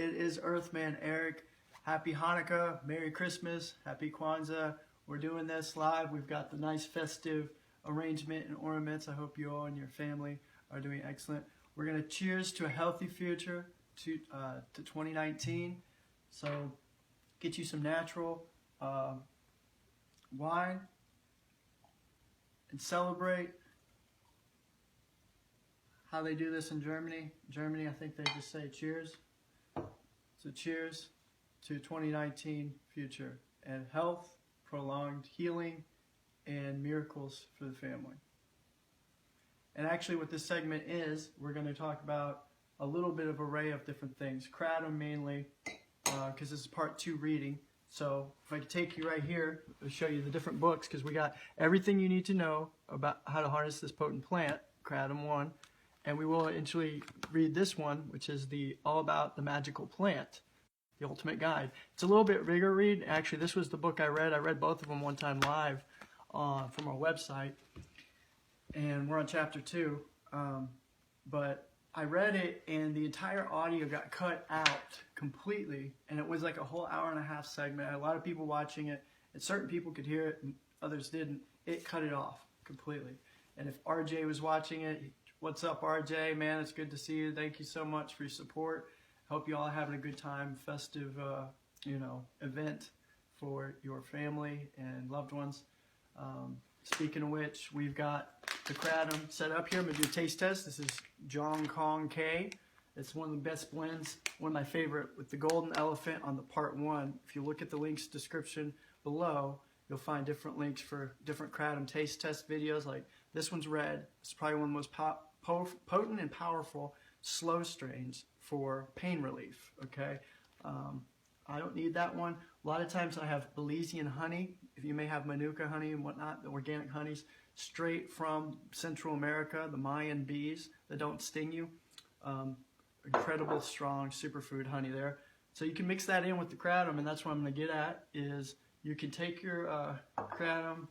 it is Earthman Eric. Happy Hanukkah, Merry Christmas, Happy Kwanzaa. We're doing this live. We've got the nice festive arrangement and ornaments. I hope you all and your family are doing excellent. We're going to cheers to a healthy future, to 2019. So get you some natural wine and celebrate how they do this in Germany. Germany, I think they just say cheers. So cheers to 2019 future and health, prolonged healing, and miracles for the family. And actually what this segment is, we're going to talk about a little bit of array of different things. Kratom mainly, because this is part 2 reading. So if I could take you right here, I'll show you the different books, because we got everything you need to know about how to harness this potent plant, Kratom 1. And we will eventually read this one, which is all about the magical plant, the ultimate guide. It's a little bit bigger read. Actually, this was the book I read. I read both of them one time live from our website. And we're on chapter 2. But I read it and the entire audio got cut out completely. And it was like a whole hour-and-a-half segment. I had a lot of people watching it. And certain people could hear it and others didn't. It cut it off completely. And if RJ was watching it, what's up, RJ? Man, it's good to see you. Thank you so much for your support. Hope you all are having a good time, festive, event for your family and loved ones. Speaking of which, we've got the Kratom set up here. I'm going to do a taste test. This is Jong Kong K. It's one of the best blends, one of my favorite, with the golden elephant on the part 1. If you look at the links description below, you'll find different links for different Kratom taste test videos. Like this one's red. It's probably one of the most potent and powerful slow strains for pain relief, okay? I don't need that one. A lot of times I have Belizean honey. If you may have Manuka honey and whatnot, the organic honeys, straight from Central America, the Mayan bees that don't sting you. Incredible strong superfood honey there. So you can mix that in with the Kratom, and that's what I'm going to get at, is you can take your Kratom.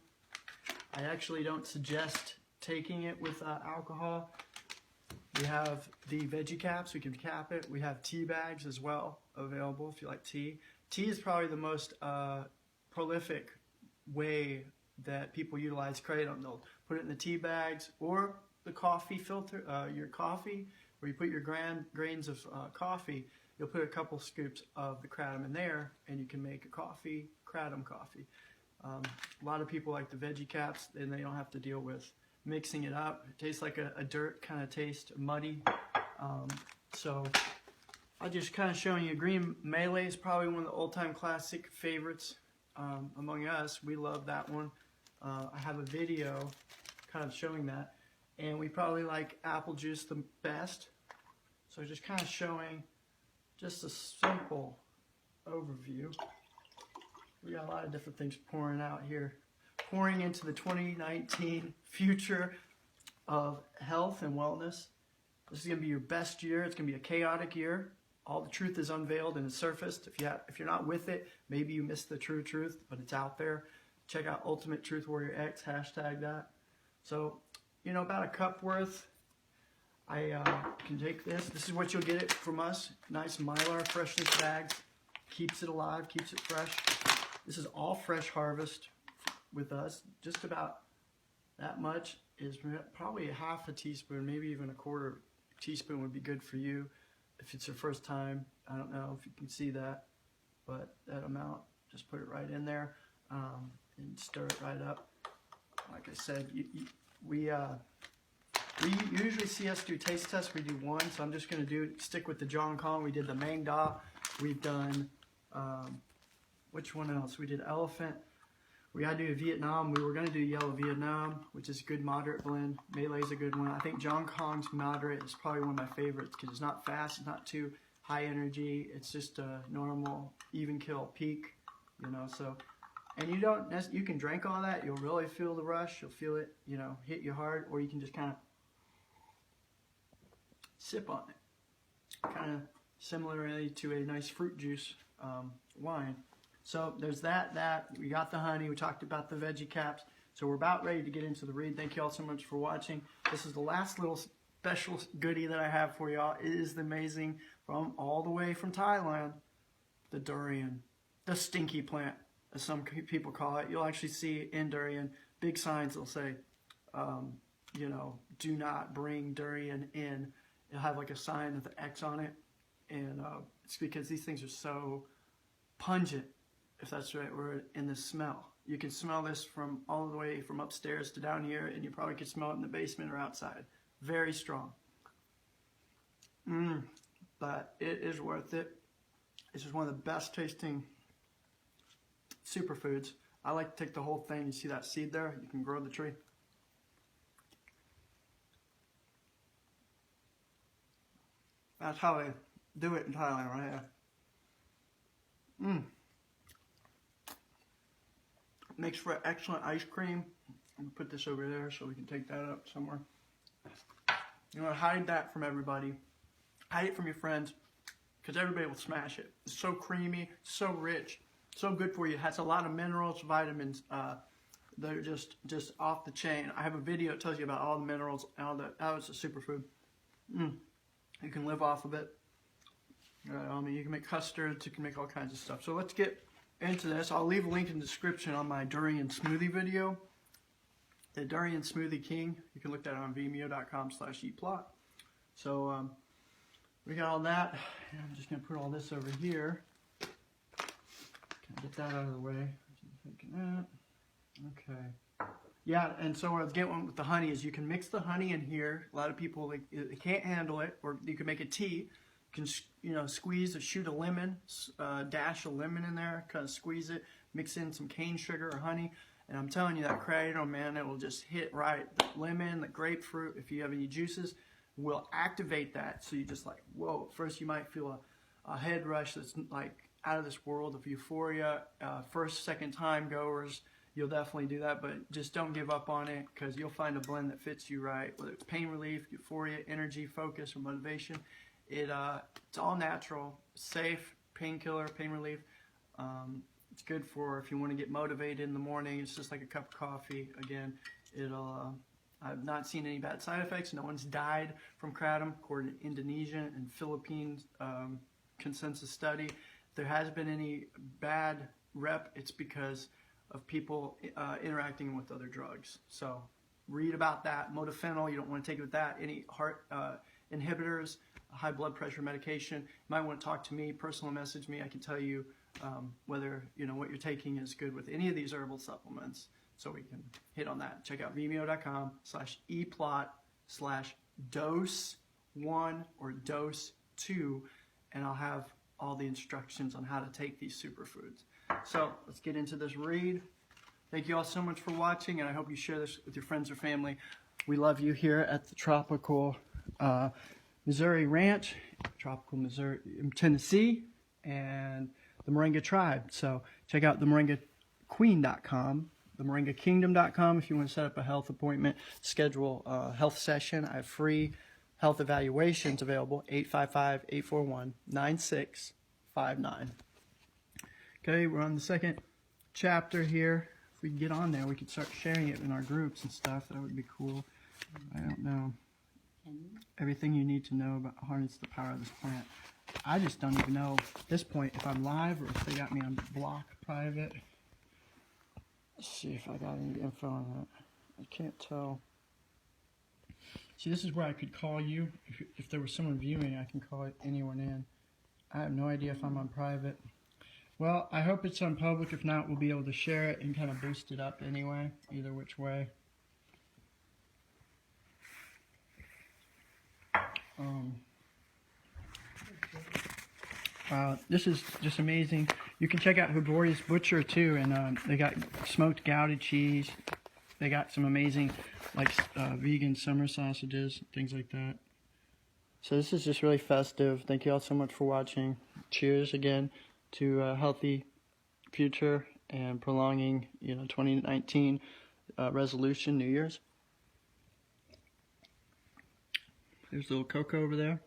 I actually don't suggest taking it with alcohol. We have the veggie caps, we can cap it. We have tea bags as well available if you like tea. Tea is probably the most prolific way that people utilize Kratom. They'll put it in the tea bags or the coffee filter, your coffee, where you put your grains of coffee. You'll put a couple scoops of the Kratom in there and you can make a coffee, Kratom coffee. A lot of people like the veggie caps, and they don't have to deal with mixing it up. It tastes like a dirt kind of taste, muddy. So I'm just kind of showing you. Green Melee is probably one of the old-time classic favorites among us. We love that one. I have a video kind of showing that. And we probably like apple juice the best. So just kind of showing just a simple overview. We got a lot of different things pouring out here. Pouring into the 2019 future of health and wellness. This is going to be your best year. It's going to be a chaotic year. All the truth is unveiled and it's surfaced. If you're not with it, maybe you missed the true truth, but it's out there. Check out Ultimate Truth Warrior X, hashtag that. So, you know, about a cup worth. I can take this. This is what you'll get it from us. Nice Mylar freshness bags. Keeps it alive, keeps it fresh. This is all fresh harvest with us. Just about that much is probably a half a teaspoon, maybe even a quarter teaspoon would be good for you if it's your first time. I don't know if you can see that, but that amount, just put it right in there and stir it right up. Like I said, we usually see us do taste tests. We do one, so I'm just going to stick with the Jong Kong. We did the Mang Da. We've done, which one else? We did Elephant. We got to do a Vietnam. We were going to do Yellow Vietnam, which is a good moderate blend. Melee's a good one. I think Jong Kong's moderate is probably one of my favorites because it's not fast, it's not too high energy. It's just a normal, even kill peak, you know. So, and you can drink all that. You'll really feel the rush. You'll feel it, you know, hit you hard, or you can just kind of sip on it, kind of similarly to a nice fruit juice wine. So there's that. We got the honey. We talked about the veggie caps. So we're about ready to get into the read. Thank you all so much for watching. This is the last little special goodie that I have for y'all is the amazing, from all the way from Thailand, the durian, the stinky plant, as some people call it. You'll actually see in durian big signs that'll say, you know, do not bring durian in. It'll have like a sign with the X on it, and it's because these things are so pungent, if that's the right word, in the smell. You can smell this from all the way from upstairs to down here, and you probably could smell it in the basement or outside. Very strong. But it is worth it. This is one of the best tasting superfoods. I like to take the whole thing. You see that seed there? You can grow the tree. That's how they do it in Thailand right here. Makes for excellent ice cream. I'm gonna put this over there so we can take that up somewhere. You want to hide that from everybody. Hide it from your friends, because everybody will smash it. It's so creamy, so rich, so good for you. It has a lot of minerals, vitamins. They're just off the chain. I have a video that tells you about all the minerals and all that. Oh, it's a superfood. You can live off of it. I mean, you can make custards. You can make all kinds of stuff. So let's get into this. I'll leave a link in the description on my durian smoothie video. The Durian Smoothie King. You can look that on vimeo.com/eatplot. So we got all that. I'm just going to put all this over here. Get that out of the way. Okay. Yeah, and so what I was getting with the honey is you can mix the honey in here. A lot of people they can't handle it, or you can make a tea. You can squeeze or shoot a lemon, dash a lemon in there, kind of squeeze it, mix in some cane sugar or honey, and I'm telling you that Creator, man, it will just hit right. The lemon, the grapefruit, if you have any juices, will activate that. So you just like, whoa. First you might feel a head rush that's like out of this world of euphoria. First, second time goers, you'll definitely do that, but just don't give up on it, because you'll find a blend that fits you right, whether it's pain relief, euphoria, energy, focus, or motivation. It's all natural, safe, painkiller, pain relief. It's good for if you want to get motivated in the morning. It's just like a cup of coffee. Again, I've not seen any bad side effects. No one's died from kratom, according to Indonesian and Philippines consensus study. If there has been any bad rep, it's because of people interacting with other drugs. So read about that. Modafinil, you don't want to take it with that. Any heart inhibitors, high blood pressure medication. You might want to talk to me, personal message me. I can tell you whether what you're taking is good with any of these herbal supplements. So we can hit on that. Check out vimeo.com/eplot/dose1 or dose2, and I'll have all the instructions on how to take these superfoods. So let's get into this read. Thank you all so much for watching, and I hope you share this with your friends or family. We love you here at the Tropical Missouri Ranch, Tropical Missouri, Tennessee, and the Moringa Tribe. So check out themoringaqueen.com, themoringakingdom.com if you want to set up a health appointment, schedule a health session. I have free health evaluations available, 855-841-9659. Okay, we're on the second chapter here. If we can get on there, we could start sharing it in our groups and stuff. That would be cool. I don't know. Everything you need to know about harness the power of this plant. I just don't even know at this point if I'm live or if they got me on block private. Let's see if I got any info on that. I can't tell. See, this is where I could call you. If there was someone viewing, I can call anyone in. I have no idea if I'm on private. Well, I hope it's on public. If not, we'll be able to share it and kind of boost it up anyway, either which way. This is just amazing. You can check out Hiborius Butcher too, and they got smoked Gouda cheese. They got some amazing vegan summer sausages, things like that. So this is just really festive. Thank you all so much for watching. Cheers again to a healthy future and prolonging 2019 resolution, New Year's. There's a little cocoa over there.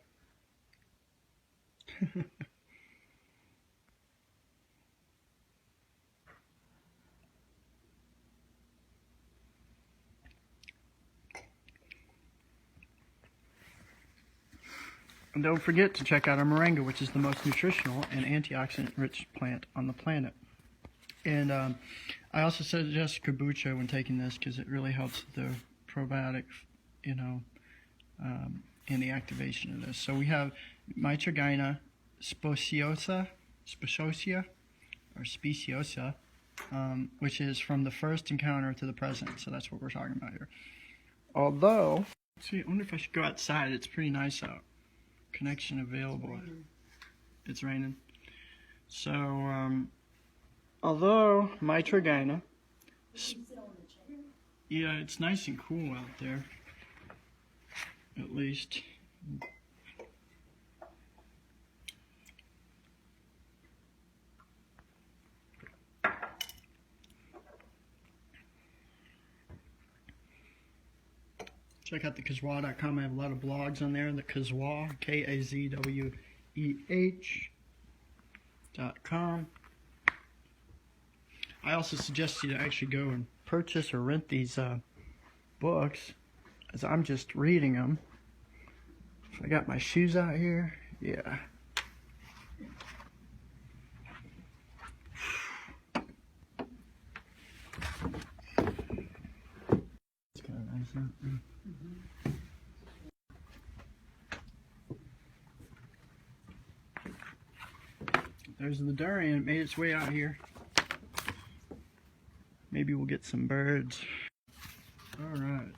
And don't forget to check out our moringa, which is the most nutritional and antioxidant-rich plant on the planet. And I also suggest kombucha when taking this because it really helps the probiotic, in the activation of this. So we have Mysical speciosa, which is from the first encounter to the present. So that's what we're talking about here. Although, see, I wonder if I should go outside. It's pretty nice out. Connection available. It's raining. So, although Mysical, yeah, it's nice and cool out there. At least. Check out thekazweh.com. I have a lot of blogs on there. The Kazweh, KAZWEH.com. I also suggest you to actually go and purchase or rent these books, as I'm just reading them. So I got my shoes out here. Yeah. It's kind of nice, huh? There's the durian. It made its way out here. Maybe we'll get some birds. All right.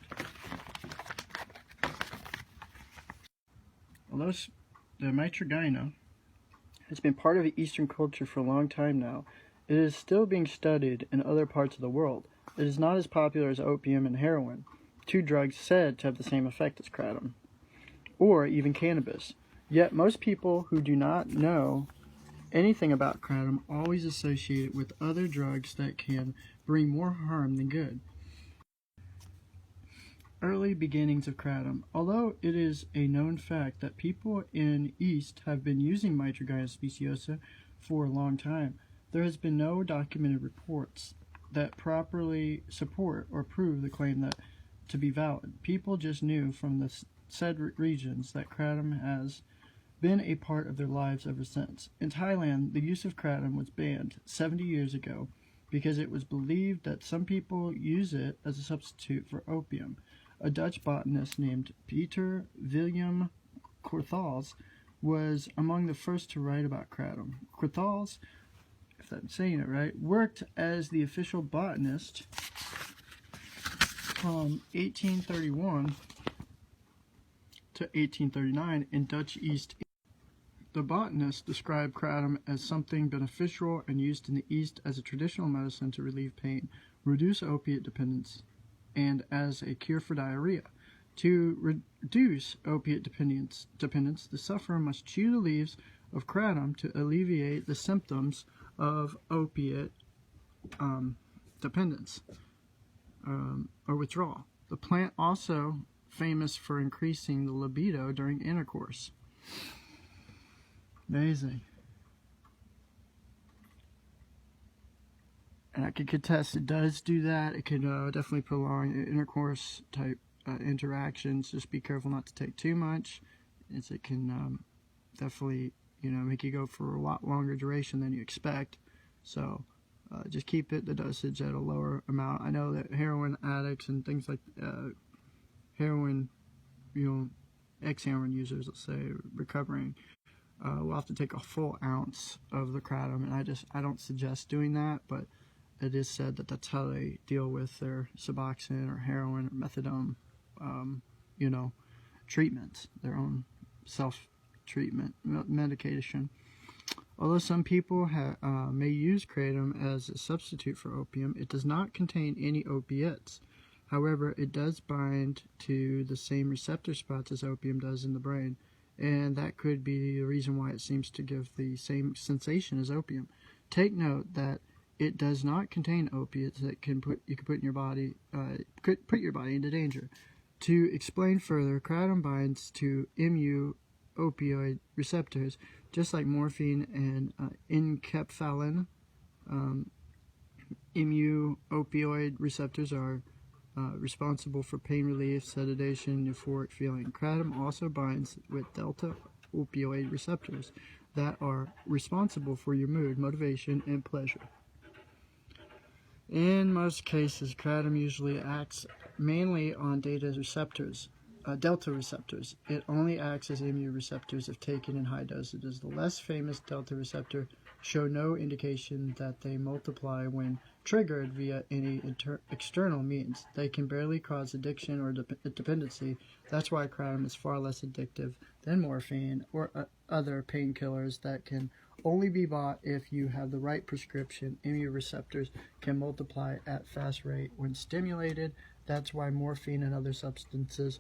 Although the Mysical has been part of Eastern culture for a long time now, it is still being studied in other parts of the world. It is not as popular as opium and heroin, two drugs said to have the same effect as kratom, or even cannabis. Yet most people who do not know anything about kratom always associate it with other drugs that can bring more harm than good. Early beginnings of kratom. Although it is a known fact that people in East have been using Mysical speciosa for a long time, there has been no documented reports that properly support or prove the claim that to be valid. People just knew from the said regions that kratom has been a part of their lives ever since. In Thailand, the use of kratom was banned 70 years ago because it was believed that some people use it as a substitute for opium. A Dutch botanist named Peter William Corthals was among the first to write about kratom. Corthals, if I'm saying it right, worked as the official botanist from 1831 to 1839 in Dutch East India. The botanist described kratom as something beneficial and used in the East as a traditional medicine to relieve pain, reduce opiate dependence, and as a cure for diarrhea. To reduce opiate dependence, the sufferer must chew the leaves of kratom to alleviate the symptoms of opiate dependence or withdrawal. The plant also famous for increasing the libido during intercourse. Amazing. And I can contest it does do that. It can definitely prolong intercourse type interactions. Just be careful not to take too much, as it can definitely make you go for a lot longer duration than you expect. So just keep the dosage at a lower amount. I know that heroin addicts and things like heroin, ex-heroin users, let's say, recovering, will have to take a full ounce of the kratom, and I don't suggest doing that, but it is said that that's how they deal with their Suboxone or heroin or methadone, treatments, their own self-treatment medication. Although some people may use kratom as a substitute for opium, it does not contain any opiates. However, it does bind to the same receptor spots as opium does in the brain, and that could be the reason why it seems to give the same sensation as opium. Take note that it does not contain opiates that you can put in your body, could put your body into danger. To explain further, kratom binds to mu-opioid receptors, just like morphine and enkephalin. Mu-opioid receptors are responsible for pain relief, sedation, euphoric feeling. Kratom also binds with delta opioid receptors that are responsible for your mood, motivation, and pleasure. In most cases, kratom usually acts mainly on delta receptors. It only acts as immune receptors if taken in high dosages. The less famous delta receptor show no indication that they multiply when triggered via any external means. They can barely cause addiction or dependency. That's why kratom is far less addictive than morphine or other painkillers that can only be bought if you have the right prescription. Immune receptors can multiply at fast rate when stimulated. That's why morphine and other substances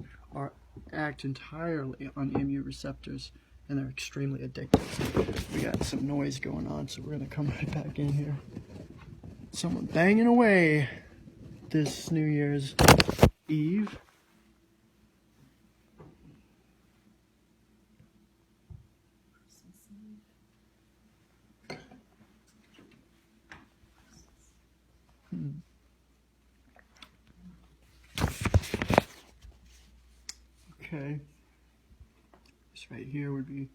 act entirely on immune receptors, and they're extremely addictive. We got some noise going on, so we're going to come right back in here. Someone banging away this New Year's Eve. Okay, this right here would be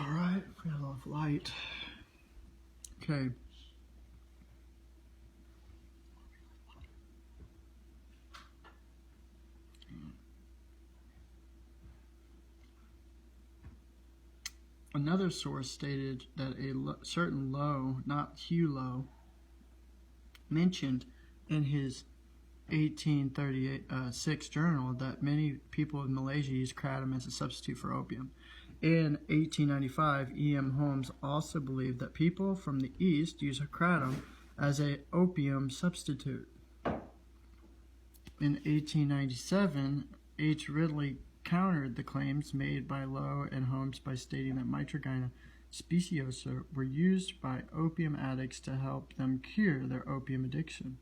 alright. We got off light. Okay. Another source stated that a certain Low, not Hugh Low, mentioned in his 1836 journal that many people in Malaysia use kratom as a substitute for opium. In 1895, E.M. Holmes also believed that people from the East use kratom as an opium substitute. In 1897, H. Ridley countered the claims made by Lowe and Holmes by stating that Mitragyna speciosa were used by opium addicts to help them cure their opium addiction,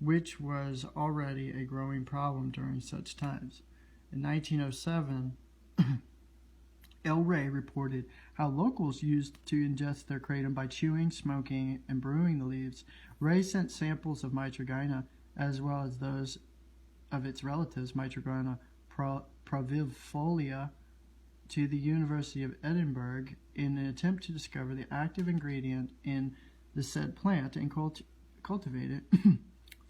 which was already a growing problem during such times. In 1907, L. Ray reported how locals used to ingest their kratom by chewing, smoking, and brewing the leaves. Ray sent samples of Mitragyna, as well as those of its relatives, Mitragyna pravifolia, to the University of Edinburgh in an attempt to discover the active ingredient in the said plant and cultivate it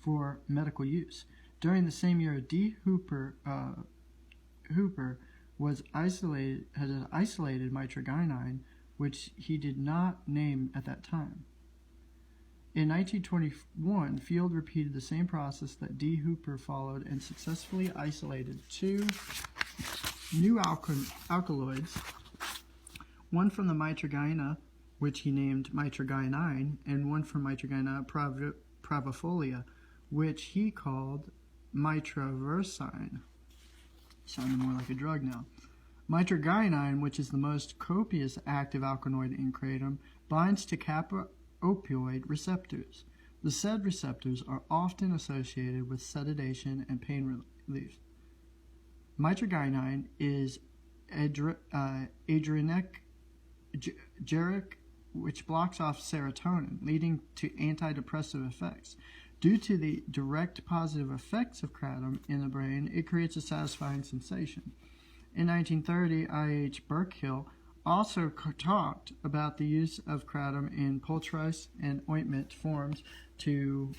for medical use. During the same year, D. Hooper had isolated mitragynine, which he did not name at that time. In 1921, Field repeated the same process that D. Hooper followed and successfully isolated two new alkaloids, one from the mitragyna, which he named mitragynine, and one from Mitragyna pravifolia, which he called mitraversine. Sounding more like a drug now. Mitragynine, which is the most copious active alkaloid in kratom, binds to kappa opioid receptors. The said receptors are often associated with sedation and pain relief. Mitragynine is adrenergic, which blocks off serotonin, leading to antidepressive effects. Due to the direct positive effects of kratom in the brain, it creates a satisfying sensation. In 1930, I.H. Burkill also talked about the use of kratom in poultice and ointment forms to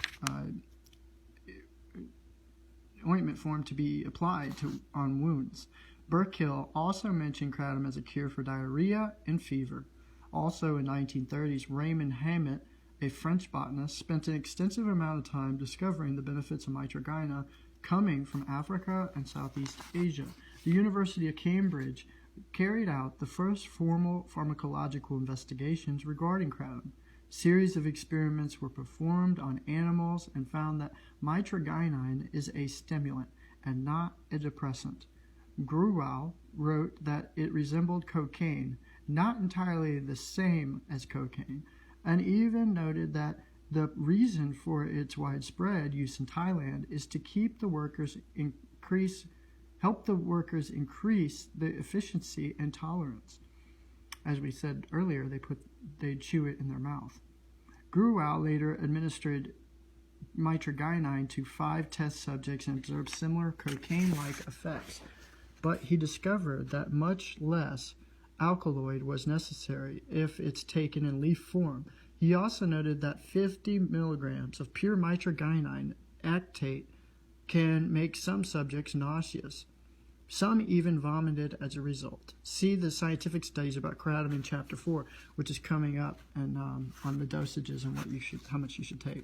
be applied on wounds. Burkill also mentioned kratom as a cure for diarrhea and fever. Also in 1930s, Raymond Hammett, a French botanist, spent an extensive amount of time discovering the benefits of mitragyna coming from Africa and Southeast Asia. The University of Cambridge carried out the first formal pharmacological investigations regarding kratom. Series of experiments were performed on animals and found that mitragynine is a stimulant and not a depressant. Gruwell wrote that it resembled cocaine, not entirely the same as cocaine, and even noted that the reason for its widespread use in Thailand is to help the workers increase the efficiency and tolerance. As we said earlier, they'd chew it in their mouth. Gruwell later administered mitragynine to 5 test subjects and observed similar cocaine-like effects. but he discovered that much less alkaloid was necessary if it's taken in leaf form. He also noted that 50 milligrams of pure mitragynine actate can make some subjects nauseous. Some even vomited as a result. See the scientific studies about kratom in Chapter 4, which is coming up, and on the dosages and how much you should take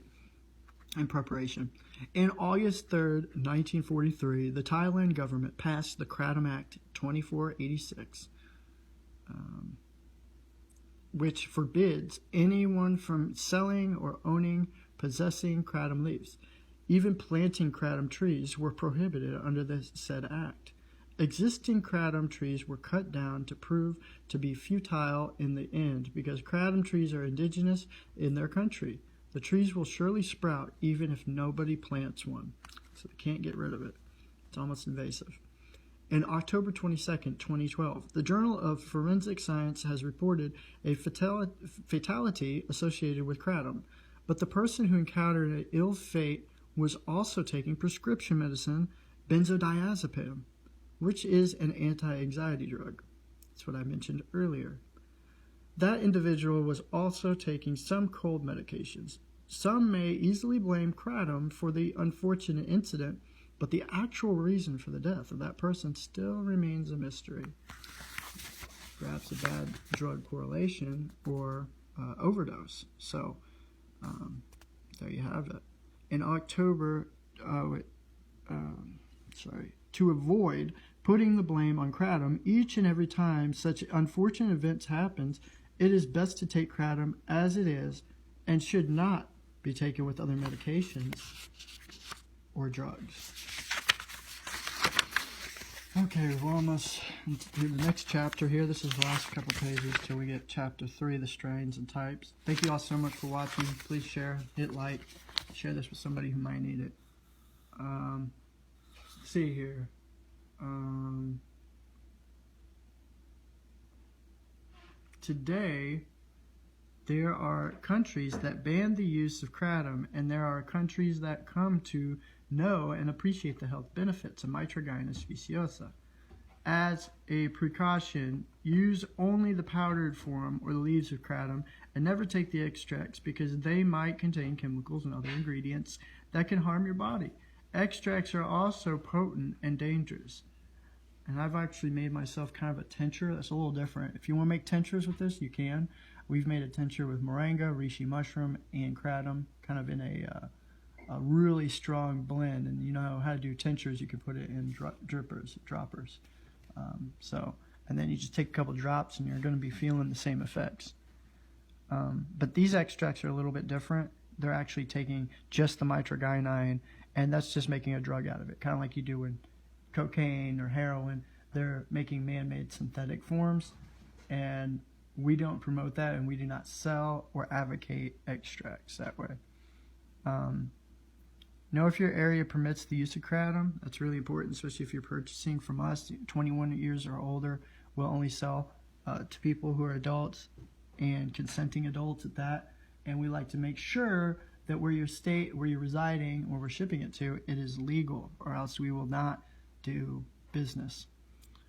in preparation. In August 3rd, 1943, the Thailand government passed the Kratom Act 2486, which forbids anyone from selling or owning, possessing kratom leaves. Even planting kratom trees were prohibited under the said act. Existing kratom trees were cut down to prove to be futile in the end because kratom trees are indigenous in their country. The trees will surely sprout even if nobody plants one, so they can't get rid of it. It's almost invasive. In October 22nd, 2012, the Journal of Forensic Science has reported a fatality associated with kratom, but the person who encountered an ill fate was also taking prescription medicine, benzodiazepam, which is an anti-anxiety drug. That's what I mentioned earlier. That individual was also taking some cold medications. Some may easily blame kratom for the unfortunate incident, but the actual reason for the death of that person still remains a mystery. Perhaps a bad drug correlation or overdose. So, there you have it. In October, to avoid putting the blame on kratom each and every time such unfortunate events happens, it is best to take kratom as it is and should not be taken with other medications or drugs. Okay, we're almost to the next chapter here. This is the last couple pages till we get chapter 3, the strains and types. Thank you all so much for watching. Please share, hit like, share this with somebody who might need it. Let's see here. Today, there are countries that ban the use of kratom, and there are countries that come to know and appreciate the health benefits of Mitragyna speciosa. As a precaution, use only the powdered form or the leaves of kratom and never take the extracts because they might contain chemicals and other ingredients that can harm your body. Extracts are also potent and dangerous. And I've actually made myself kind of a tincture that's a little different. If you want to make tinctures with this, you can. We've made a tincture with moringa, reishi mushroom, and kratom, kind of in a really strong blend. And you know how to do tinctures, you can put it in droppers. And then you just take a couple drops and you're going to be feeling the same effects. But these extracts are a little bit different. They're actually taking just the mitragynine, and that's just making a drug out of it, kind of like you do with cocaine or heroin. They're making man-made synthetic forms, and we don't promote that, and we do not sell or advocate extracts that way. Know if your area permits the use of kratom. That's really important, especially if you're purchasing from us. 21 years or older, we'll only sell to people who are adults and consenting adults at that. And we like to make sure that where you're residing, or we're shipping it to, it is legal, or else we will not do business.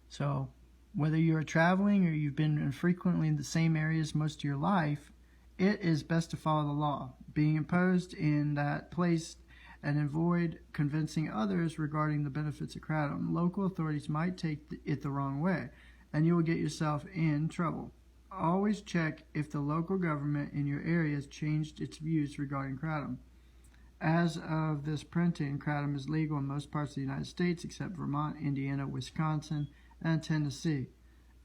So whether you're traveling or you've been frequently in the same areas most of your life, it is best to follow the law being imposed in that place and avoid convincing others regarding the benefits of kratom. Local authorities might take it the wrong way, and you will get yourself in trouble. Always check if the local government in your area has changed its views regarding kratom. As of this printing, kratom is legal in most parts of the United States except Vermont, Indiana, Wisconsin, and Tennessee.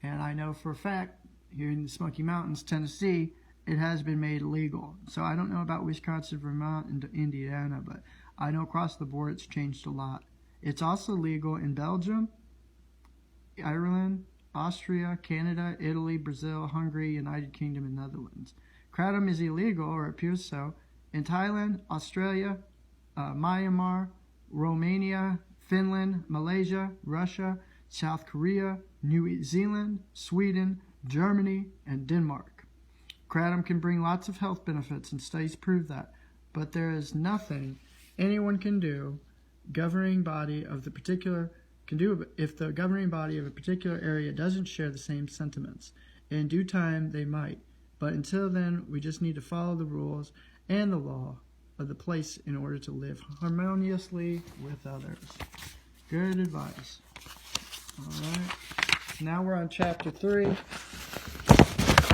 And I know for a fact, here in the Smoky Mountains, Tennessee, it has been made legal. So I don't know about Wisconsin, Vermont, and Indiana, but I know across the board it's changed a lot. It's also legal in Belgium, Ireland, Austria, Canada, Italy, Brazil, Hungary, United Kingdom, and Netherlands. Kratom is illegal, or appears so, in Thailand, Australia, Myanmar, Romania, Finland, Malaysia, Russia, South Korea, New Zealand, Sweden, Germany, and Denmark. Kratom can bring lots of health benefits, and studies prove that, but there is nothing anyone can do, governing body of the particular can do if the governing body of a particular area doesn't share the same sentiments. In due time, they might. But until then, we just need to follow the rules and the law of the place in order to live harmoniously with others. Good advice. All right. Now we're on chapter 3.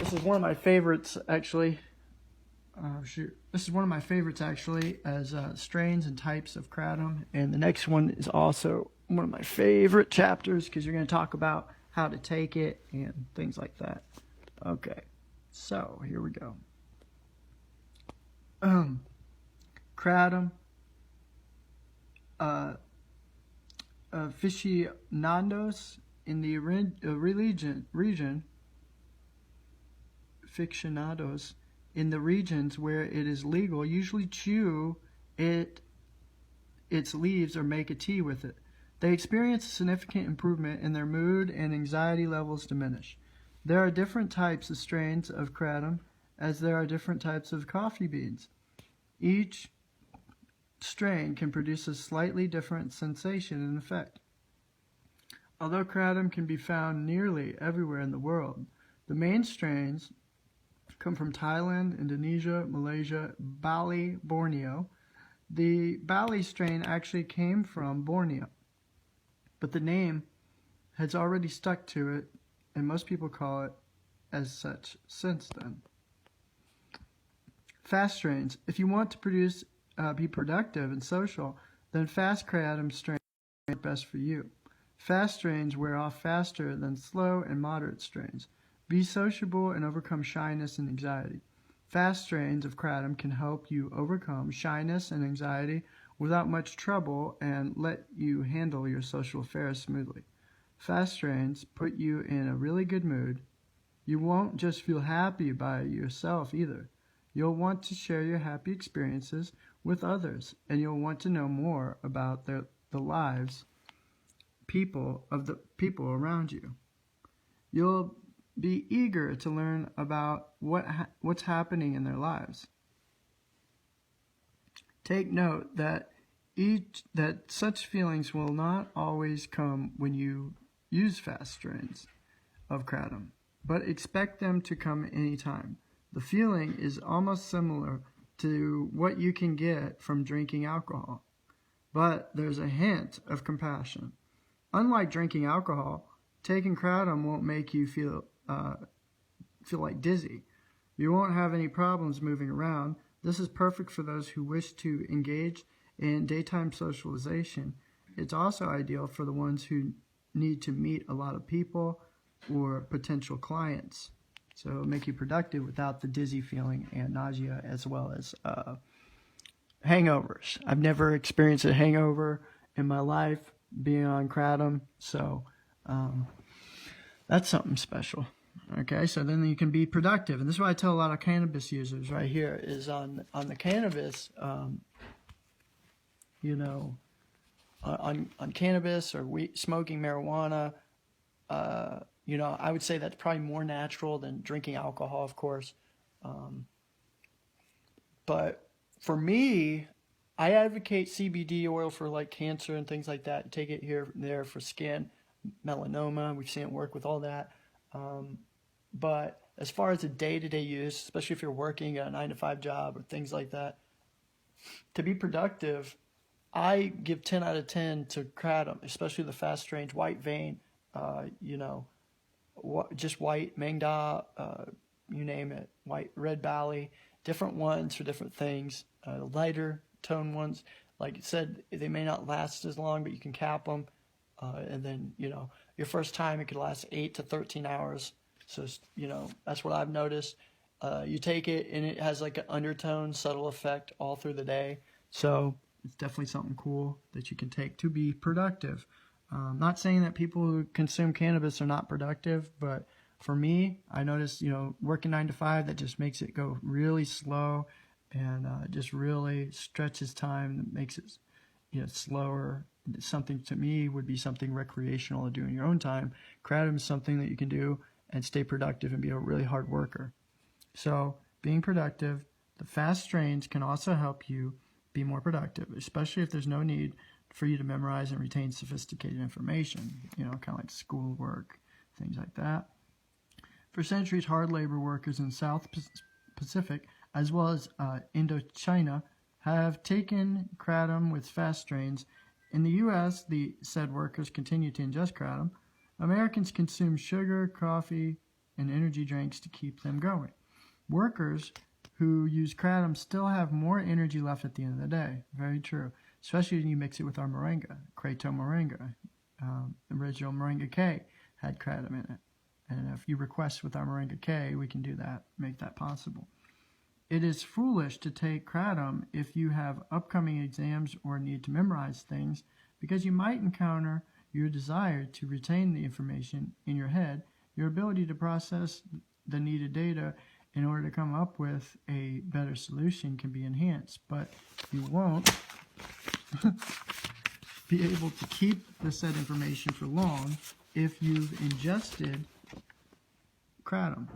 This is one of my favorites, actually. This is one of my favorites, actually, as strains and types of kratom. And the next one is also one of my favorite chapters because you're going to talk about how to take it and things like that. Okay, so here we go. Kratom, aficionados in the region, aficionados in the regions where it is legal usually chew its leaves or make a tea with it. They experience a significant improvement in their mood and anxiety levels diminish. There are different types of strains of kratom as there are different types of coffee beans. Each strain can produce a slightly different sensation and effect. Although kratom can be found nearly everywhere in the world, the main strains come from Thailand, Indonesia, Malaysia, Bali, Borneo. The Bali strain actually came from Borneo, but the name has already stuck to it, and most people call it as such since then. Fast strains. If you want to be productive and social, then fast kratom strains are best for you. Fast strains wear off faster than slow and moderate strains. Be sociable and overcome shyness and anxiety. Fast strains of kratom can help you overcome shyness and anxiety without much trouble and let you handle your social affairs smoothly. Fast strains put you in a really good mood. You won't just feel happy by yourself either. You'll want to share your happy experiences with others, and you'll want to know more about the lives of the people around you. You'll be eager to learn about what's happening in their lives. Take note that such feelings will not always come when you use fast strains of kratom, but expect them to come anytime. The feeling is almost similar to what you can get from drinking alcohol, but there's a hint of compassion. Unlike drinking alcohol, taking kratom won't make you feel like dizzy. You won't have any problems moving around. This is perfect for those who wish to engage in daytime socialization. It's also ideal for the ones who need to meet a lot of people or potential clients. So it'll make you productive without the dizzy feeling and nausea, as well as hangovers. I've never experienced a hangover in my life being on kratom, so that's something special. Okay, so then you can be productive, and this is what I tell a lot of cannabis users right here is on the cannabis, on cannabis or smoking marijuana. I would say that's probably more natural than drinking alcohol, of course. But for me, I advocate CBD oil for like cancer and things like that. Take it here and there for skin, melanoma. We've seen it work with all that. But as far as a day-to-day use, especially if you're working a 9-to-5 job or things like that, to be productive, I give 10 out of 10 to kratom, especially the fast strains, white vein, just white, Mangda, you name it, white, red Bali, different ones for different things, lighter tone ones. Like it said, they may not last as long, but you can cap them. And then, your first time, it could last 8 to 13 hours. So, that's what I've noticed. You take it and it has like an undertone, subtle effect all through the day. So it's definitely something cool that you can take to be productive. Not saying that people who consume cannabis are not productive, but for me, I noticed, working 9 to 5, that just makes it go really slow and just really stretches time, that makes it, slower. Something to me would be something recreational to do in your own time. Kratom is something that you can do and stay productive and be a really hard worker. So being productive, the fast strains can also help you be more productive, especially if there's no need for you to memorize and retain sophisticated information, kind of like schoolwork, things like that. For centuries, hard labor workers in the South Pacific, as well as Indochina, have taken kratom with fast strains. In the U.S., the said workers continue to ingest kratom. Americans consume sugar, coffee, and energy drinks to keep them going. Workers who use kratom still have more energy left at the end of the day. Very true. Especially when you mix it with our moringa, Kratom Moringa. Original Moringa K had kratom in it. And if you request with our Moringa K, we can do that, make that possible. It is foolish to take kratom if you have upcoming exams or need to memorize things, because you might encounter your desire to retain the information in your head. Your ability to process the needed data in order to come up with a better solution can be enhanced, but you won't be able to keep the said information for long if you've ingested kratom.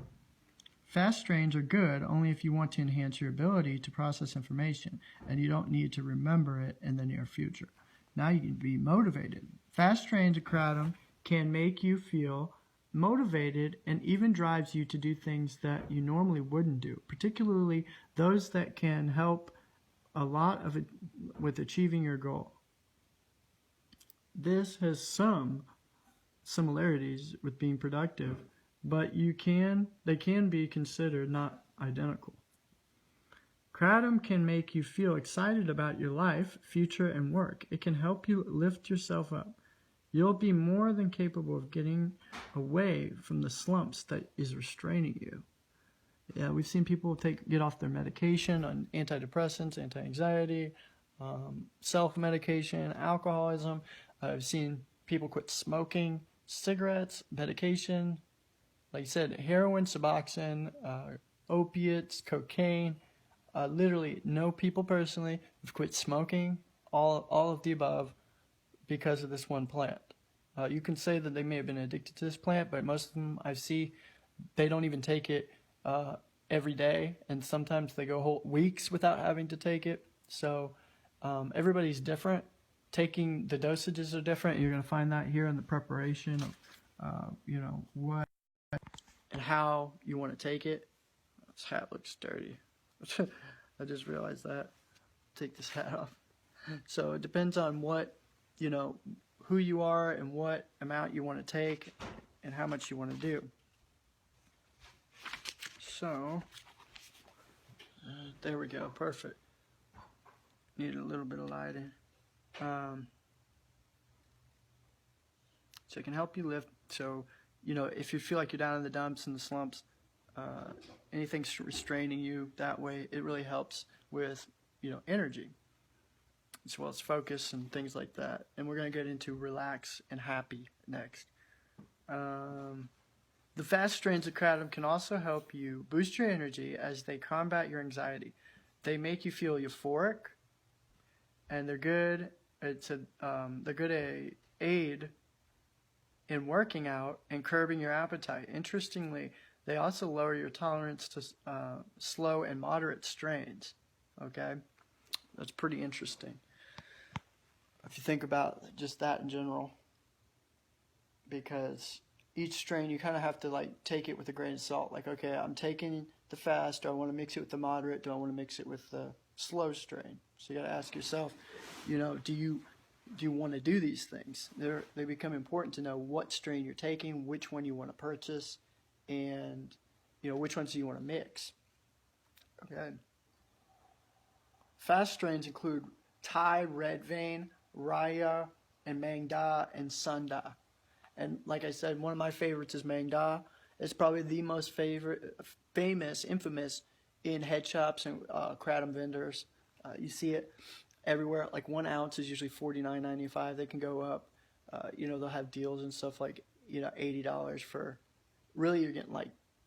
Fast strains are good only if you want to enhance your ability to process information, and you don't need to remember it in the near future. Now you can be motivated. Fast strains of kratom can make you feel motivated and even drives you to do things that you normally wouldn't do, particularly those that can help a lot of it with achieving your goal. This has some similarities with being productive, but they can be considered not identical. Kratom can make you feel excited about your life, future, and work. It can help you lift yourself up. You'll be more than capable of getting away from the slumps that is restraining you. Yeah, we've seen people get off their medication on antidepressants, anti-anxiety, self-medication, alcoholism. I've seen people quit smoking, cigarettes, medication, like I said, heroin, Suboxone, opiates, cocaine. Literally, know people personally who've quit smoking, all of the above, because of this one plant. You can say that they may have been addicted to this plant, but most of them I see, they don't even take it every day, and sometimes they go whole weeks without having to take it. So everybody's different. Taking the dosages are different. You're going to find that here in the preparation of, what and how you want to take it. This hat looks dirty. I just realized that. Take this hat off. So it depends on what, who you are and what amount you want to take and how much you want to do. So, there we go. Perfect. Need a little bit of lighting. So it can help you lift. So, if you feel like you're down in the dumps and the slumps, anything's restraining you that way, it really helps with, energy, as well as focus and things like that. And we're going to get into relax and happy next. The fast strains of kratom can also help you boost your energy as they combat your anxiety. They make you feel euphoric, and they're good. They're good aid in working out and curbing your appetite. Interestingly, they also lower your tolerance to slow and moderate strains. Okay, that's pretty interesting if you think about just that in general, because each strain you kind of have to take it with a grain of salt. Like, okay, I'm taking the fast. Do I want to mix it with the moderate? Do I want to mix it with the slow strain? So you got to ask yourself, do you want to do these things? They become important to know what strain you're taking, which one you want to purchase, and which ones do you want to mix. Okay. Fast strains include Thai red vein, Raya, and Mangda, and Sunda. And like I said, one of my favorites is Mangda. It's probably the most infamous in head shops and kratom vendors. You see it everywhere. Like 1 ounce is usually $49.95. They can go up. They'll have deals and stuff like $80 for. Really, you're getting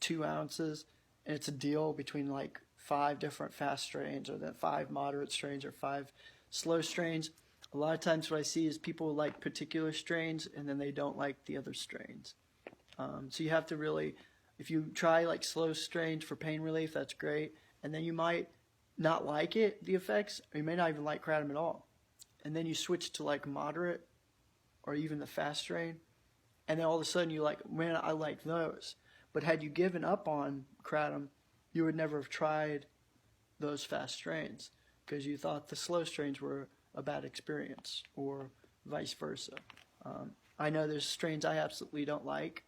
2 ounces, and it's a deal between 5 different fast strains, or then 5 moderate strains, or 5 slow strains. A lot of times what I see is people like particular strains, and then they don't like the other strains. So you have to really, if you try slow strains for pain relief, that's great. And then you might not like the effects, or you may not even like kratom at all. and then you switch to like moderate or even the fast strain, and then all of a sudden you're like, man, I like those. But had you given up on kratom, you would never have tried those fast strains because you thought the slow strains were a bad experience, or vice versa. I know there's strains I absolutely don't like,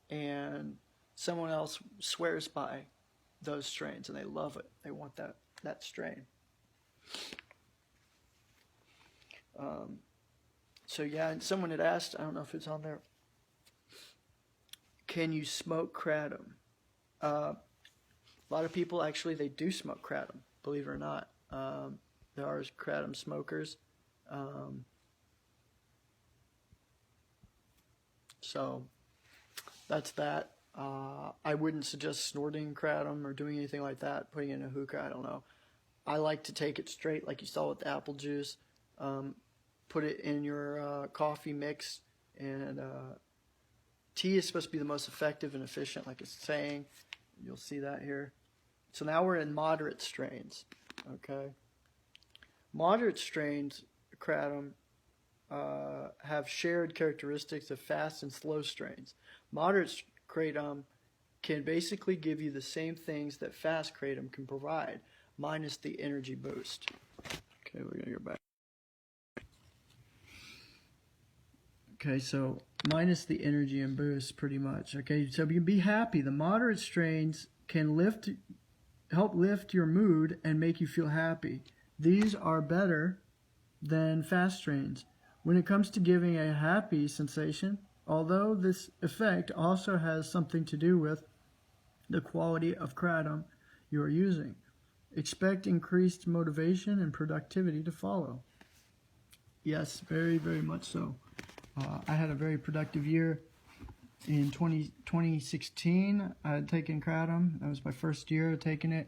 and someone else swears by those strains and they love it. They want that strain. So yeah, and someone had asked, I don't know if it's on there, can you smoke kratom? A lot of people actually, they do smoke kratom, believe it or not. There are kratom smokers. So that's that. I wouldn't suggest snorting kratom or doing anything like that, putting it in a hookah, I don't know. I like to take it straight like you saw with the apple juice. Put it in your coffee mix, and tea is supposed to be the most effective and efficient, like it's saying. You'll see that here. So now we're in moderate strains, okay? Moderate strains, kratom, have shared characteristics of fast and slow strains. Moderate kratom can basically give you the same things that fast kratom can provide, minus the energy boost. Okay, we're gonna go back. Okay, so minus the energy and boost, pretty much. Okay, so you can be happy. The moderate strains can help lift your mood and make you feel happy. These are better than fast strains. When it comes to giving a happy sensation, although this effect also has something to do with the quality of kratom you are using, expect increased motivation and productivity to follow. Yes, very, very much so. I had a very productive year. In 2016, I had taken kratom. That was my first year of taking it.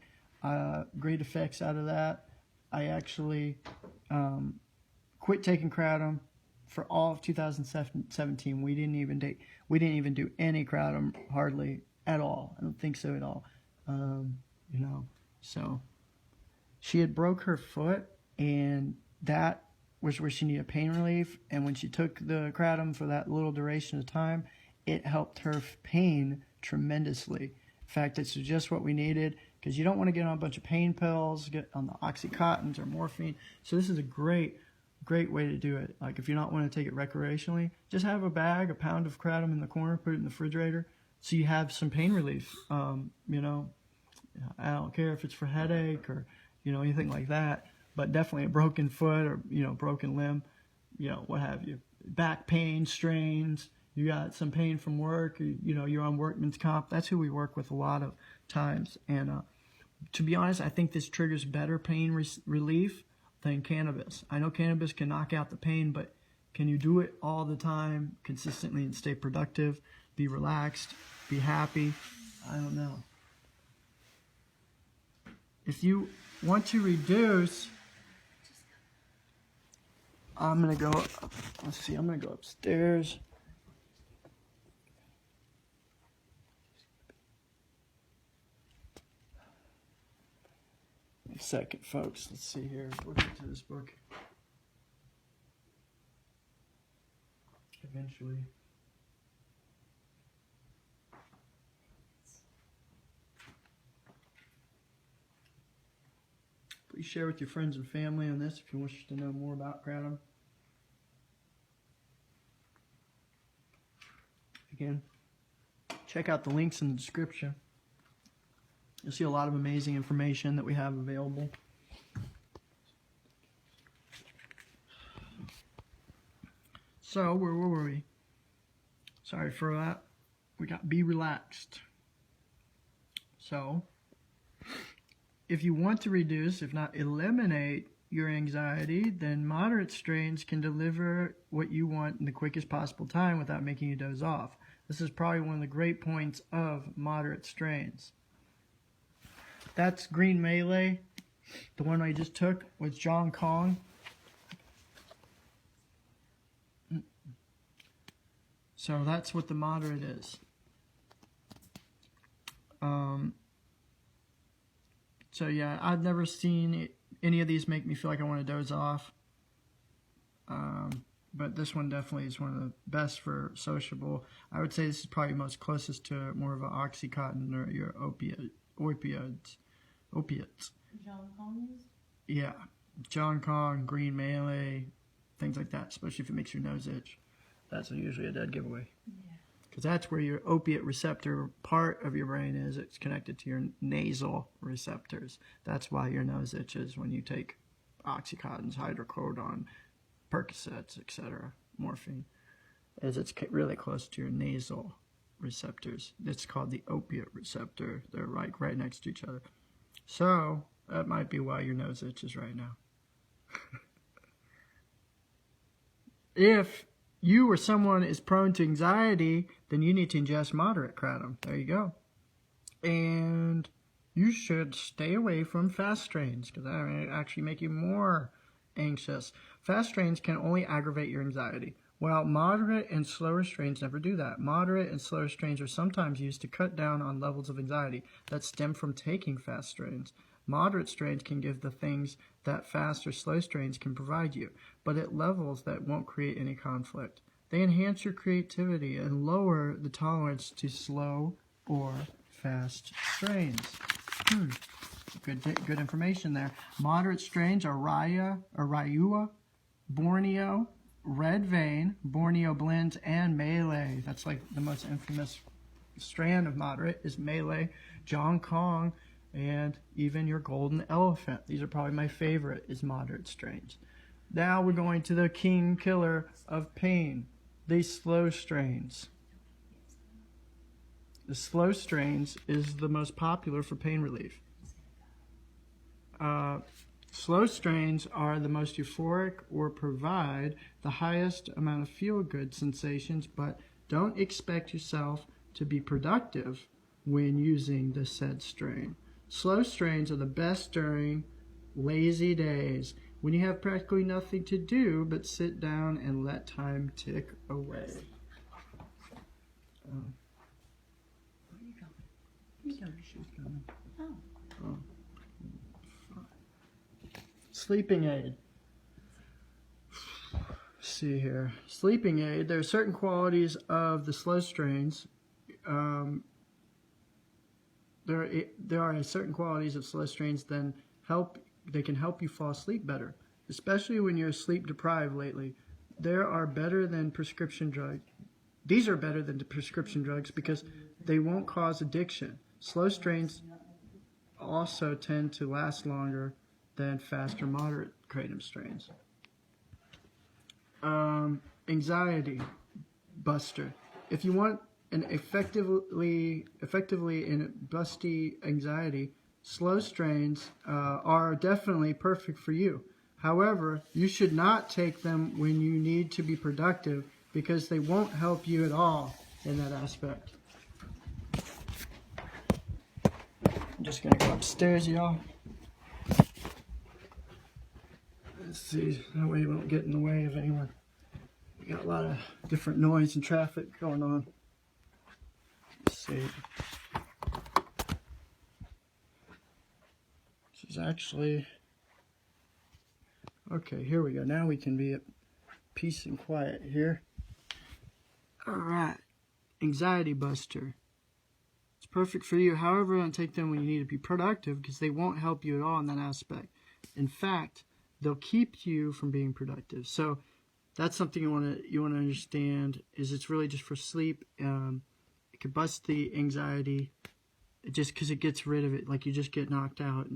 Great effects out of that. I actually quit taking kratom for all of 2017. We didn't even do any kratom hardly at all. I don't think so at all. So she had broke her foot, and that was where she needed pain relief. And when she took the kratom for that little duration of time, it helped her pain tremendously. In fact, it's just what we needed, because you don't want to get on a bunch of pain pills, get on the Oxycontins or morphine. So this is a great way to do it. Like if you don't want to take it recreationally, just have a pound of kratom in the corner, put it in the refrigerator, so you have some pain relief. I don't care if it's for headache or anything like that, but definitely a broken foot or broken limb, what have you. Back pain, strains. You got some pain from work, you're on workman's comp. That's who we work with a lot of times. And to be honest, I think this triggers better pain relief than cannabis. I know cannabis can knock out the pain, but can you do it all the time, consistently, and stay productive, be relaxed, be happy? I don't know. If you want to reduce, I'm going to go upstairs. A second, folks. Let's see here. We'll get to this book eventually. Please share with your friends and family on this if you wish to know more about kratom. Again, check out the links in the description. You'll see a lot of amazing information that we have available. So, where were we? Sorry for that. We got be relaxed. So, if you want to reduce, if not eliminate, your anxiety, then moderate strains can deliver what you want in the quickest possible time without making you doze off. This is probably one of the great points of moderate strains. That's Green Melee, the one I just took with John Kong. So that's what the moderate is. So yeah, I've never seen any of these make me feel like I want to doze off. But this one definitely is one of the best for sociable. I would say this is probably most closest to more of an Oxycontin or your opiates. John Kong's? Yeah. John Kong, green melee, things like that, especially if it makes your nose itch. That's usually a dead giveaway. Yeah. Because that's where your opiate receptor part of your brain is. It's connected to your nasal receptors. That's why your nose itches when you take Oxycontins, hydrocodone, Percocets, etc., morphine, as it's really close to your nasal receptors. It's called the opiate receptor. They're like right next to each other. So that might be why your nose itches right now. If you or someone is prone to anxiety, then you need to ingest moderate kratom. There you go. And you should stay away from fast strains because that may actually make you more anxious. Fast strains can only aggravate your anxiety, while moderate and slower strains never do that. Moderate and slower strains are sometimes used to cut down on levels of anxiety that stem from taking fast strains. Moderate strains can give the things that fast or slow strains can provide you, but at levels that won't create any conflict. They enhance your creativity and lower the tolerance to slow or fast strains. Good information there. Moderate strains are Rayua, Borneo, Red Vein, Borneo Blends, and Malay. That's like the most infamous strand of moderate is Malay, John Kong, and even your Golden Elephant. These are probably my favorite is moderate strains. Now we're going to the king killer of pain, the slow strains. The slow strains is the most popular for pain relief. Slow strains are the most euphoric or provide the highest amount of feel-good sensations, but don't expect yourself to be productive when using the said strain. Slow strains are the best during lazy days when you have practically nothing to do but sit down and let time tick away. Where are you going? Where are you going? She's coming. Oh. Sleeping aid. Let's see here. Sleeping aid. There are certain qualities of the slow strains. There are certain qualities of slow strains that can help you fall asleep better, especially when you're sleep deprived lately. There are better than prescription drugs. These are better than the prescription drugs because they won't cause addiction. Slow strains also tend to last longer than fast or moderate kratom strains. Anxiety buster. If you want an effectively in busty anxiety, slow strains are definitely perfect for you. However, you should not take them when you need to be productive because they won't help you at all in that aspect. I'm just going to go upstairs, y'all. Let's see, that way we won't get in the way of anyone. We got a lot of different noise and traffic going on. Let's see. She's actually... Okay, here we go. Now we can be at peace and quiet here. Alright. Anxiety buster. It's perfect for you. However, don't take them when you need to be productive because they won't help you at all in that aspect. In fact, they'll keep you from being productive. So that's something you want to understand is it's really just for sleep. It could bust the anxiety just because it gets rid of it, like you just get knocked out.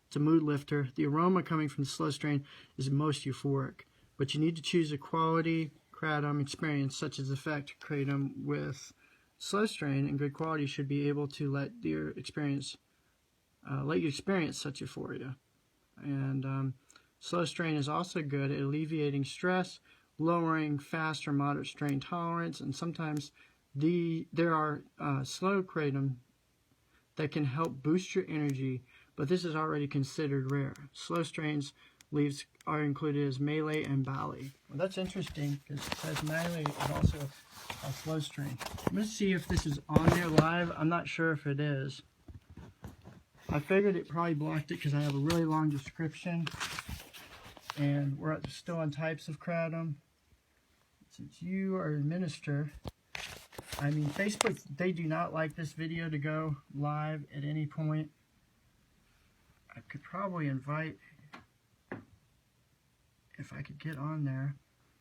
It's a mood lifter. The aroma coming from the slow strain is most euphoric, but you need to choose a quality kratom experience, such as effect kratom with slow strain, and good quality should be able to let you experience such euphoria. And slow strain is also good at alleviating stress, lowering fast or moderate strain tolerance, and sometimes there are slow kratom that can help boost your energy, but this is already considered rare. Slow strains leaves are included as Malay and Bali. Well, that's interesting because it says Malay is also a slow strain. I'm going to see if this is on there live. I'm not sure if it is. I figured it probably blocked it because I have a really long description. and we're still on types of kratom. Since you are a minister, I mean, Facebook, they do not like this video to go live at any point. I could probably invite, if I could get on there.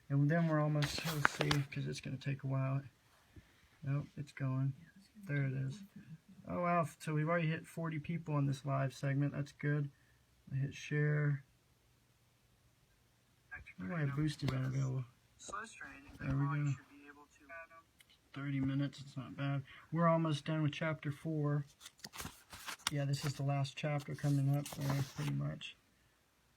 And then we're almost, let's see, because it's going to take a while. Nope, it's going. There it is. Oh, wow. So we've already hit 40 people on this live segment. That's good. I hit share. Why do I boosted that available? There we go. 30 minutes. It's not bad. We're almost done with chapter 4. Yeah, this is the last chapter coming up there, pretty much.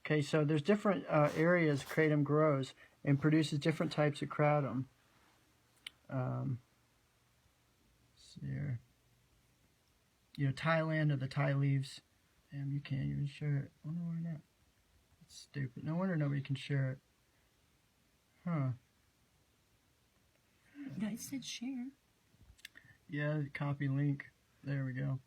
Okay, so there's different areas kratom grows and produces different types of kratom. Let's see here. You know, Thailand are the Thai leaves. Damn, you can't even share it. I wonder why not. That's stupid. No wonder nobody can share it. Huh. No, it said share. Yeah, copy link. There we go.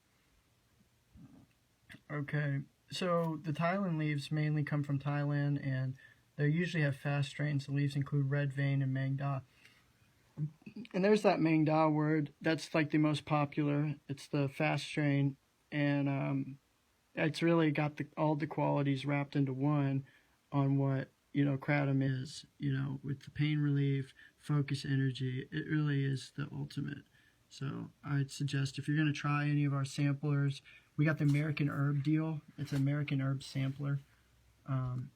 Okay, so the Thailand leaves mainly come from Thailand, and they usually have fast strains. The leaves include red vein and Mang Da. And there's that Mang Da word. That's like the most popular. It's the fast strain, and it's really got all the qualities wrapped into one on what, you know, kratom is. You know, with the pain relief, focus, energy. It really is the ultimate. So I'd suggest if you're going to try any of our samplers, we got the American Herb deal. It's an American Herb sampler,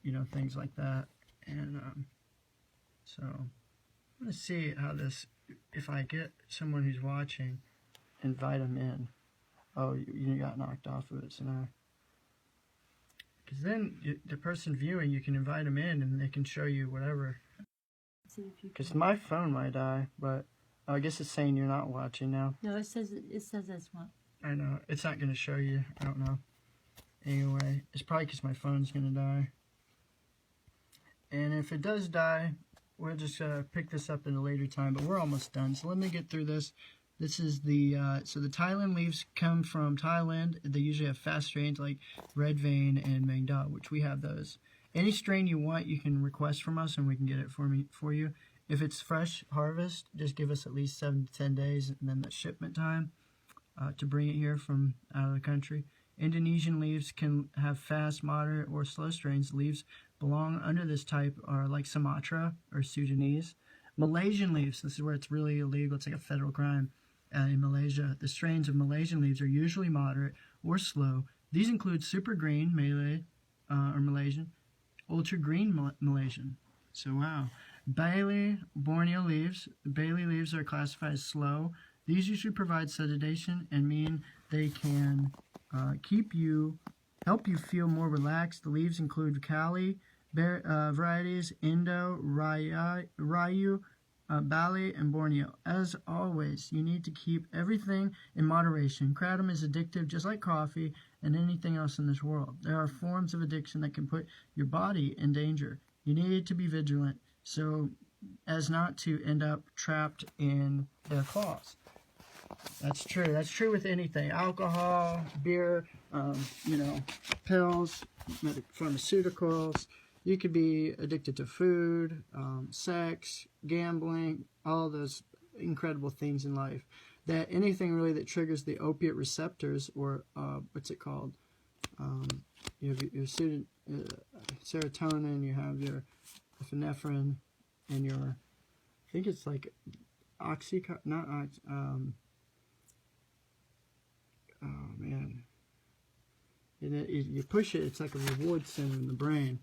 you know, things like that. And so I'm going to see how this, if I get someone who's watching, invite them in. Oh, you got knocked off of it, so now. Because then the person viewing, you can invite them in and they can show you whatever. Because my phone might die, but I guess it's saying you're not watching now. No, it says that's one. I know. It's not going to show you. I don't know. Anyway, it's probably because my phone's going to die. And if it does die, we'll just pick this up in a later time. But we're almost done. So let me get through this. This is the, so the Thailand leaves come from Thailand. They usually have fast strains like red vein and Mang Da, which we have those. Any strain you want, you can request from us and we can get it for you. If it's fresh harvest, just give us at least 7 to 10 days and then the shipment time. To bring it here from out of the country. Indonesian leaves can have fast, moderate, or slow strains. Leaves belong under this type are like Sumatra or Sudanese. Malaysian leaves, this is where it's really illegal. It's like a federal crime in Malaysia. The strains of Malaysian leaves are usually moderate or slow. These include super green Malay or Malaysian, ultra green Malaysian. So wow. Bali, Borneo leaves. The Bali leaves are classified as slow. These usually provide sedation and mean they can help you feel more relaxed. The leaves include Kali varieties, Indo, Rayu, Bali, and Borneo. As always, you need to keep everything in moderation. Kratom is addictive just like coffee and anything else in this world. There are forms of addiction that can put your body in danger. You need to be vigilant so as not to end up trapped in their claws. That's true. That's true with anything. Alcohol, beer, you know, pills, pharmaceuticals. You could be addicted to food, sex, gambling, all those incredible things in life. That anything really that triggers the opiate receptors, or what's it called? You have your serotonin, you have your epinephrine, and your, I think it's like oh man, you push it, it's like a reward center in the brain,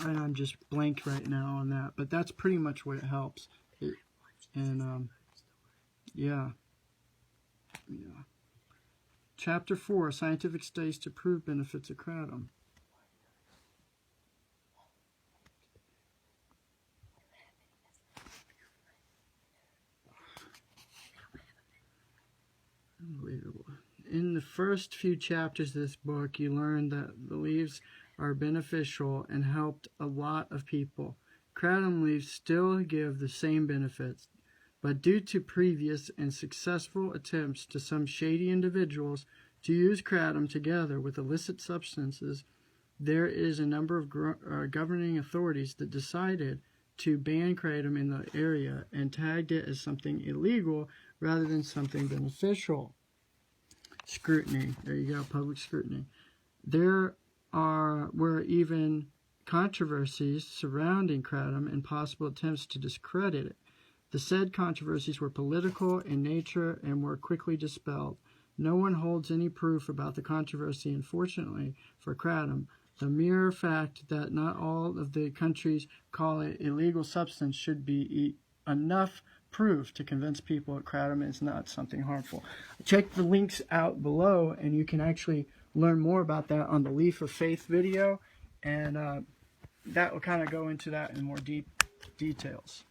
and I'm just blank right now on that, but that's pretty much what it helps. Yeah. Chapter 4, Scientific Studies to Prove Benefits of Kratom. Unbelievable. In the first few chapters of this book, you learn that the leaves are beneficial and helped a lot of people. Kratom leaves still give the same benefits, but due to previous and successful attempts to some shady individuals to use kratom together with illicit substances, there is a number of governing authorities that decided to ban kratom in the area and tagged it as something illegal rather than something beneficial. Scrutiny. There you go, public scrutiny. There were even controversies surrounding kratom and possible attempts to discredit it. The said controversies were political in nature and were quickly dispelled. No one holds any proof about the controversy, unfortunately, for kratom. The mere fact that not all of the countries call it illegal substance should be enough proof to convince people that kratom is not something harmful. Check the links out below, and you can actually learn more about that on the Leaf of Faith video, and that will kind of go into that in more deep details.